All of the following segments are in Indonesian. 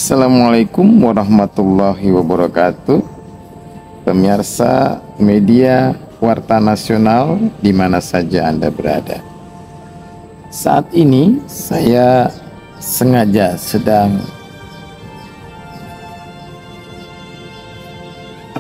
Assalamualaikum warahmatullahi wabarakatuh. Pemirsa media Warta Nasional di mana saja Anda berada. Saat ini saya sengaja sedang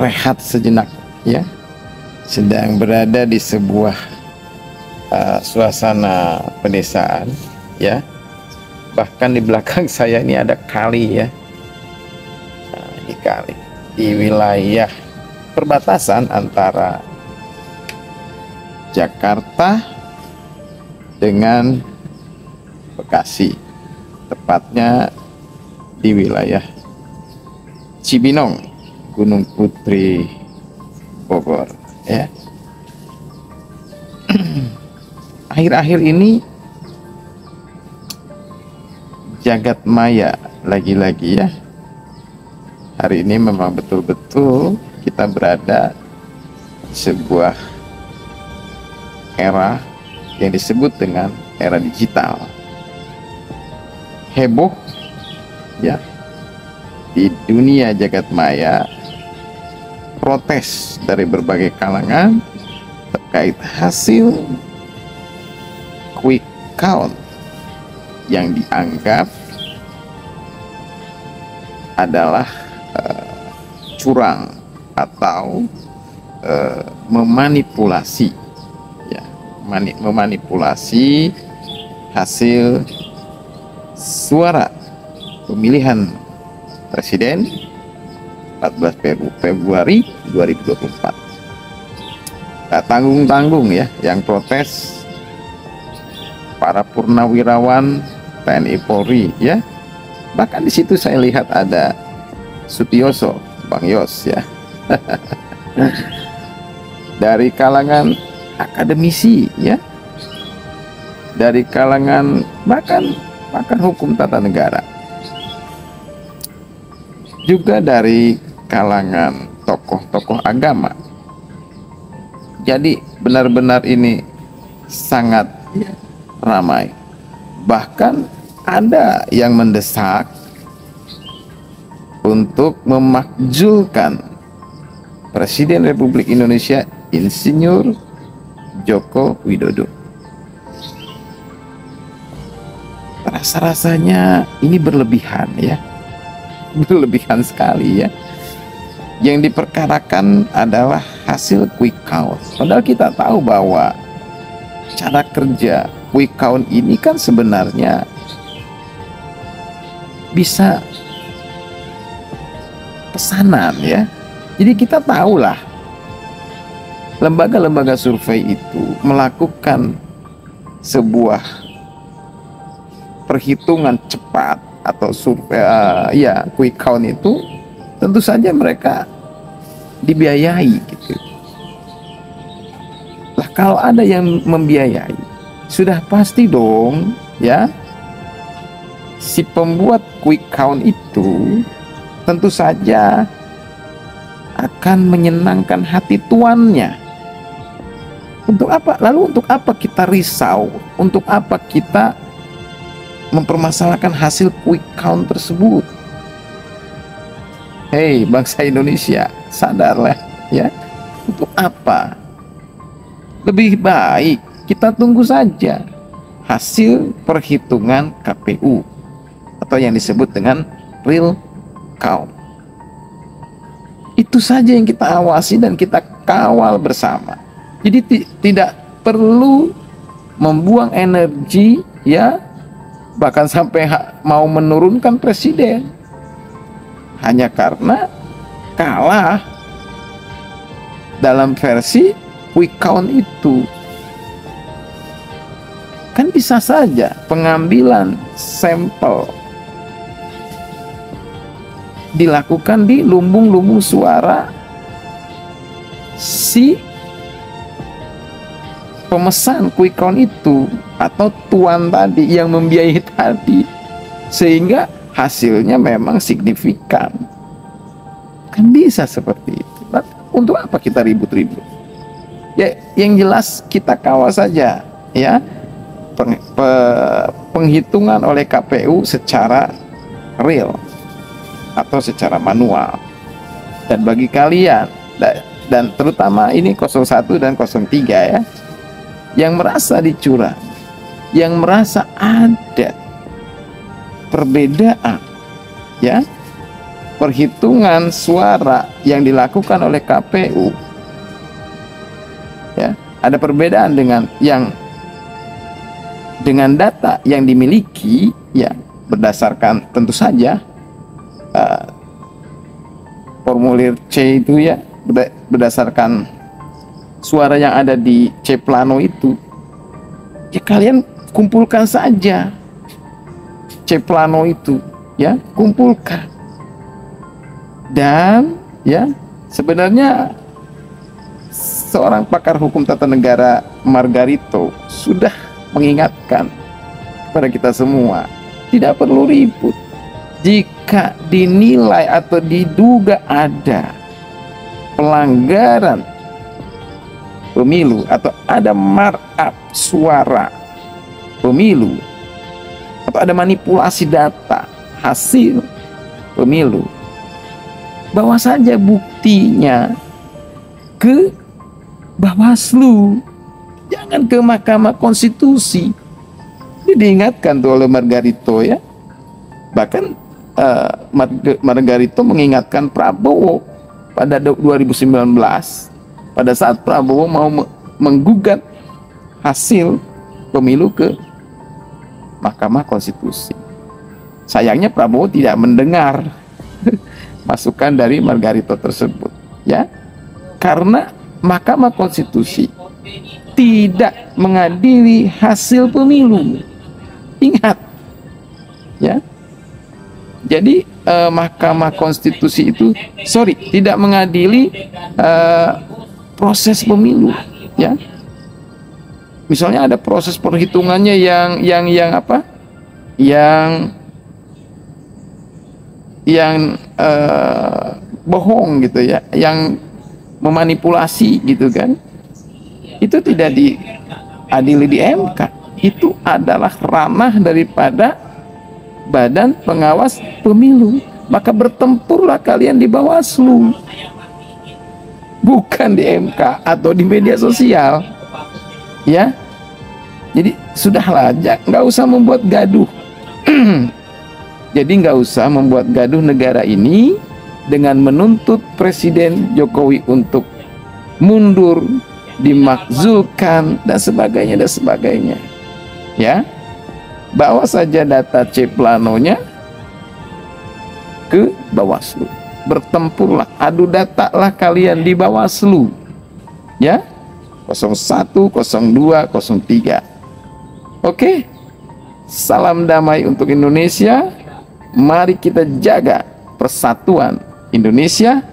rehat sejenak ya. Sedang berada di sebuah suasana pedesaan ya. Bahkan di belakang saya ini ada kali ya. Nah, ini kali di wilayah perbatasan antara Jakarta dengan Bekasi, tepatnya di wilayah Cibinong, Gunung Putri, Bogor ya. Akhir-akhir ini jagat maya lagi-lagi ya. Hari ini memang betul-betul kita berada di sebuah era yang disebut dengan era digital. Heboh ya di dunia jagat maya, protes dari berbagai kalangan terkait hasil quick count yang dianggap adalah curang atau memanipulasi ya, memanipulasi hasil suara pemilihan presiden 14 Februari 2024. Tak tanggung-tanggung ya yang protes para purnawirawan TNI Polri ya. Bahkan di situ saya lihat ada Sutioso, Bang Yos ya. Dari kalangan akademisi ya. Dari kalangan bahkan hukum tata negara. Juga dari kalangan tokoh-tokoh agama. Jadi benar-benar ini sangat ramai. Bahkan ada yang mendesak untuk memakzulkan Presiden Republik Indonesia Insinyur Joko Widodo. Rasa-rasanya ini berlebihan ya. Berlebihan sekali ya. Yang diperkarakan adalah hasil quick count. Padahal kita tahu bahwa cara kerja quick count ini kan sebenarnya bisa pesanan ya. Jadi kita tahulah lembaga-lembaga survei itu melakukan sebuah perhitungan cepat atau survei ya quick count itu tentu saja mereka dibiayai gitu. Lah kalau ada yang membiayai, sudah pasti dong ya si pembuat quick count itu tentu saja akan menyenangkan hati tuannya. Untuk apa? Lalu untuk apa kita risau? Untuk apa kita mempermasalahkan hasil quick count tersebut? Hei bangsa Indonesia, sadarlah ya. Untuk apa? Lebih baik kita tunggu saja hasil perhitungan KPU atau yang disebut dengan real count. Itu saja yang kita awasi dan kita kawal bersama. Jadi tidak perlu membuang energi ya, bahkan sampai mau menurunkan presiden hanya karena kalah dalam versi quick count itu. Kan bisa saja pengambilan sampel dilakukan di lumbung-lumbung suara si pemesan quick count itu atau tuan tadi yang membiayai tadi, sehingga hasilnya memang signifikan. Kan bisa seperti itu. Untuk apa kita ribut-ribut? Ya, yang jelas kita kawal saja ya penghitungan oleh KPU secara real atau secara manual. Dan bagi kalian dan terutama ini 01 dan 03 ya, yang merasa dicurang, yang merasa ada perbedaan ya, perhitungan suara yang dilakukan oleh KPU ya, ada perbedaan dengan data yang dimiliki ya, berdasarkan tentu saja formulir C itu ya, berdasarkan suara yang ada di C plano itu ya, kalian kumpulkan saja C plano itu ya, kumpulkan. Dan ya, sebenarnya seorang pakar hukum tata negara Margarito sudah mengingatkan kepada kita semua, tidak perlu ribut jika dinilai atau diduga ada pelanggaran pemilu atau ada markup suara pemilu atau ada manipulasi data hasil pemilu, bawa saja buktinya ke Bawaslu, jangan ke Mahkamah Konstitusi. Ini diingatkan tuh oleh Margarito ya. Bahkan Margarito mengingatkan Prabowo pada 2019 pada saat Prabowo mau menggugat hasil pemilu ke Mahkamah Konstitusi. Sayangnya Prabowo tidak mendengar masukan dari Margarito tersebut ya, karena Mahkamah Konstitusi tidak mengadili hasil pemilu. Ingat ya, jadi Mahkamah Konstitusi itu tidak mengadili proses pemilu ya. Misalnya ada proses perhitungannya yang apa, yang bohong gitu ya, yang memanipulasi gitu kan, itu tidak diadili di MK. Itu adalah ranah daripada Badan Pengawas Pemilu. Maka bertempurlah kalian di Bawaslu, bukan di MK atau di media sosial ya. Jadi sudahlah, nggak usah membuat gaduh. Jadi nggak usah membuat gaduh negara ini dengan menuntut Presiden Jokowi untuk mundur, dimakzulkan dan sebagainya ya. Bawa saja data C planonya ke Bawaslu, bertempurlah, adu data lah kalian di Bawaslu ya, 01, 02, 03. Oke, salam damai untuk Indonesia. Mari kita jaga persatuan Indonesia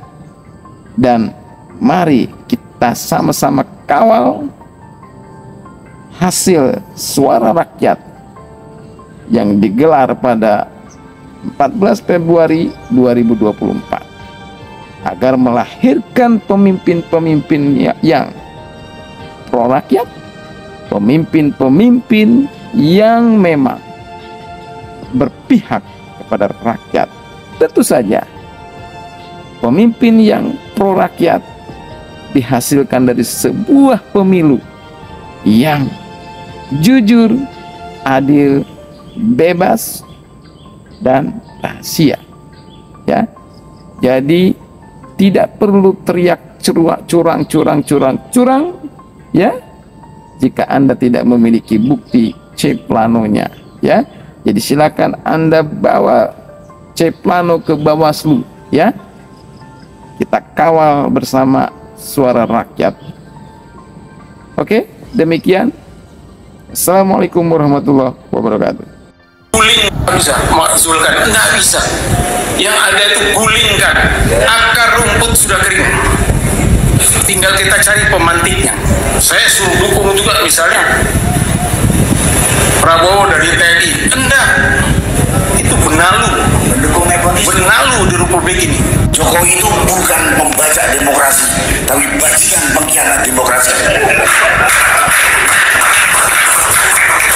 dan mari kita sama-sama kawal hasil suara rakyat yang digelar pada 14 Februari 2024 agar melahirkan pemimpin-pemimpin yang pro rakyat, pemimpin-pemimpin yang memang berpihak kepada rakyat. Tentu saja pemimpin yang pro rakyat dihasilkan dari sebuah pemilu yang jujur, adil, bebas dan rahasia ya. Jadi tidak perlu teriak curang ya jika Anda tidak memiliki bukti C planonya ya. Jadi silakan Anda bawa C plano ke Bawaslu ya. Kita kawal bersama suara rakyat. Oke, demikian. Assalamualaikum warahmatullahi wabarakatuh. Guling nggak bisa, makzulkan nggak bisa. Yang ada itu gulingkan. Akar rumput sudah kering, tinggal kita cari pemantiknya. Saya suruh dukung juga misalnya Prabowo dari TNI, enggak, itu benalu di Republik ini. Jokowi itu bukan pembajak demokrasi, tapi bajingan pengkhianat demokrasi.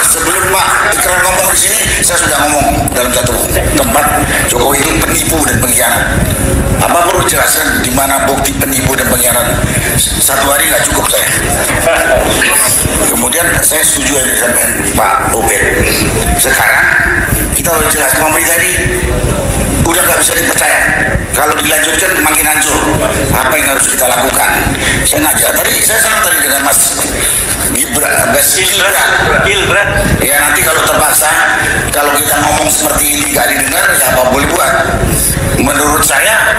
Sebelum Pak Ikrar ngomong di sini, Saya sudah ngomong dalam satu tempat, Jokowi itu penipu dan pengkhianat. Apa perlu jelaskan di mana bukti penipu dan pengkhianat? Satu hari nggak cukup saya. Kemudian saya setuju dengan Pak Ubed. Sekarang kita harus jelas, pemerintah ini udah nggak bisa dipercaya. Kalau dilanjutkan makin hancur. Apa yang harus kita lakukan? Saya ngajak tadi, saya senang tadi dengan Mas Gibran. Ya nanti kalau terpaksa, kalau kita ngomong seperti ini nggak didengar, ya apa boleh buat. Menurut saya,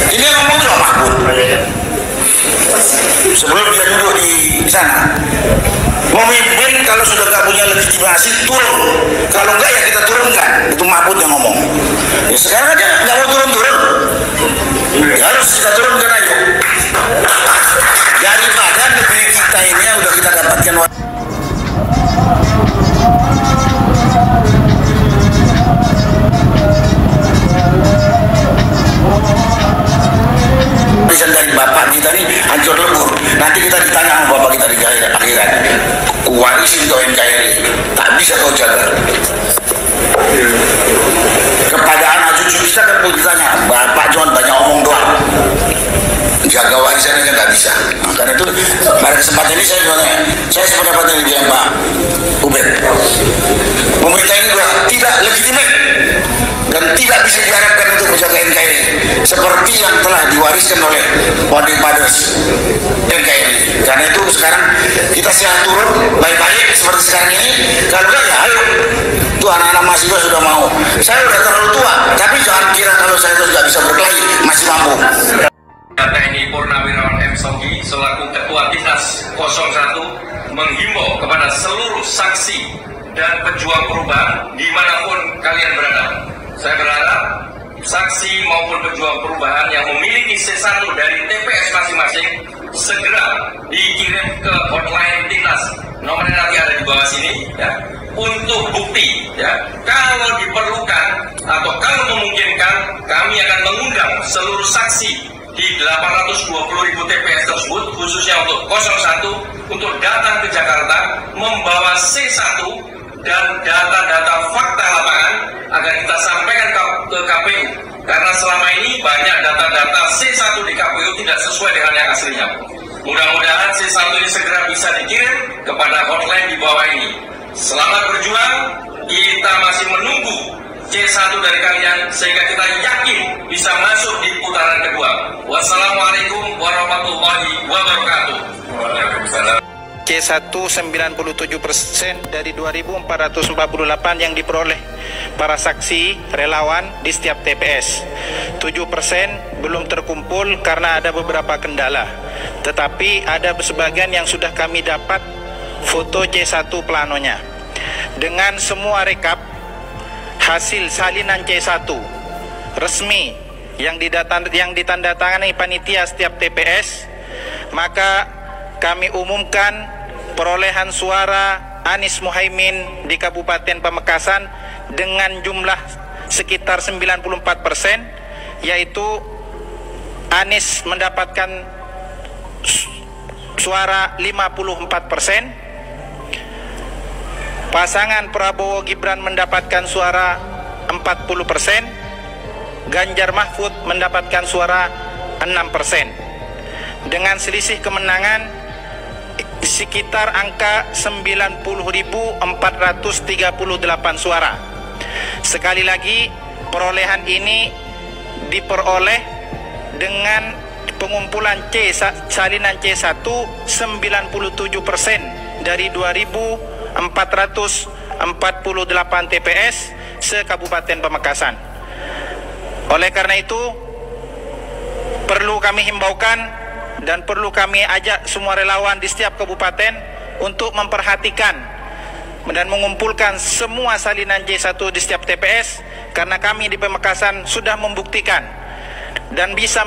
ini yang ngomong cuma Mahfud. Sebelum dia duduk di sana, memimpin kalau sudah nggak punya legitimasi turun. Kalau enggak ya kita turunkan. Itu Mahfud yang ngomong. Ya sekarang aja nggak mau turun-turun. Ya, harus kita turunkan aja. Daripada negeri kita ini yang udah kita dapatkan. Warisan dari bapak kita ini hancur lebur. Nanti kita ditanya sama bapak kita di akhirat. Warisin kau NKRI, tak bisa kau jaga. Kepada anak cucu kita kan pun ditanya, bapak cuma banyak omong doang, jaga warisan aja nggak bisa. Nah, karena itu pada kesempatan ini saya sependapat dengan Pak Ubed. Pemerintah ini sudah tidak legitimate dan tidak bisa diharapkan untuk menjaga NKRI seperti yang telah diwariskan oleh founding fathers NKRI. Karena itu sekarang kita siap turun baik-baik seperti sekarang ini. Kalau enggak ya ayo, tuh anak-anak mahasiswa sudah mau. Saya udah terlalu tua, tapi jangan kira kalau saya itu nggak bisa berkelahi, masih mampu. TNI Purnawirawan M. Sogi selaku Ketua Timnas 01 menghimbau kepada seluruh saksi dan pejuang perubahan dimanapun kalian berada. Saya berharap saksi maupun pejuang perubahan yang memiliki C1 dari TPS masing-masing segera dikirim ke hotline Timnas, nomornya nanti ada di bawah sini ya, untuk bukti ya. Kalau diperlukan atau kalau memungkinkan, kami akan mengundang seluruh saksi di 820.000 TPS tersebut, khususnya untuk 01, untuk datang ke Jakarta membawa C1 dan data-data fakta lapangan agar kita sampaikan ke KPU. Karena selama ini banyak data-data C1 di KPU tidak sesuai dengan yang aslinya. Mudah-mudahan C1 ini segera bisa dikirim kepada hotline di bawah ini. Selamat berjuang, kita masih menunggu C1 dari kalian sehingga kita yakin bisa masuk di putaran kedua. Wassalamualaikum warahmatullahi wabarakatuh. Waalaikumsalam. C1 97% dari 2.448 yang diperoleh para saksi relawan di setiap TPS. 7% belum terkumpul karena ada beberapa kendala. Tetapi ada sebagian yang sudah kami dapat foto C1 planonya. Dengan semua rekap hasil salinan C1 resmi yang ditandatangani panitia setiap TPS, maka kami umumkan perolehan suara Anies Muhaimin di Kabupaten Pamekasan dengan jumlah sekitar 94%, yaitu Anies mendapatkan suara 54%, pasangan Prabowo Gibran mendapatkan suara 40%, Ganjar Mahfud mendapatkan suara 6%. Dengan selisih kemenangan sekitar angka 90.438 suara. Sekali lagi, perolehan ini diperoleh dengan pengumpulan salinan C1 97% dari 2.448 TPS se-Kabupaten Pamekasan. Oleh karena itu, perlu kami himbaukan dan perlu kami ajak semua relawan di setiap kabupaten untuk memperhatikan dan mengumpulkan semua salinan C1 di setiap TPS, karena kami di Pamekasan sudah membuktikan dan bisa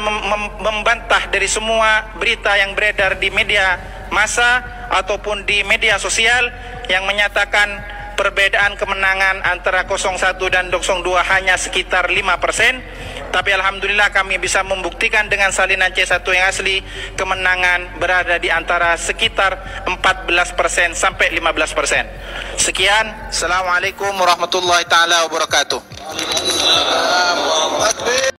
membantah dari semua berita yang beredar di media massa ataupun di media sosial yang menyatakan perbedaan kemenangan antara 01 dan 02 hanya sekitar 5%. Tapi alhamdulillah kami bisa membuktikan dengan salinan C1 yang asli, kemenangan berada di antara sekitar 14% sampai 15%. Sekian, Assalamualaikum warahmatullahi taala wabarakatuh.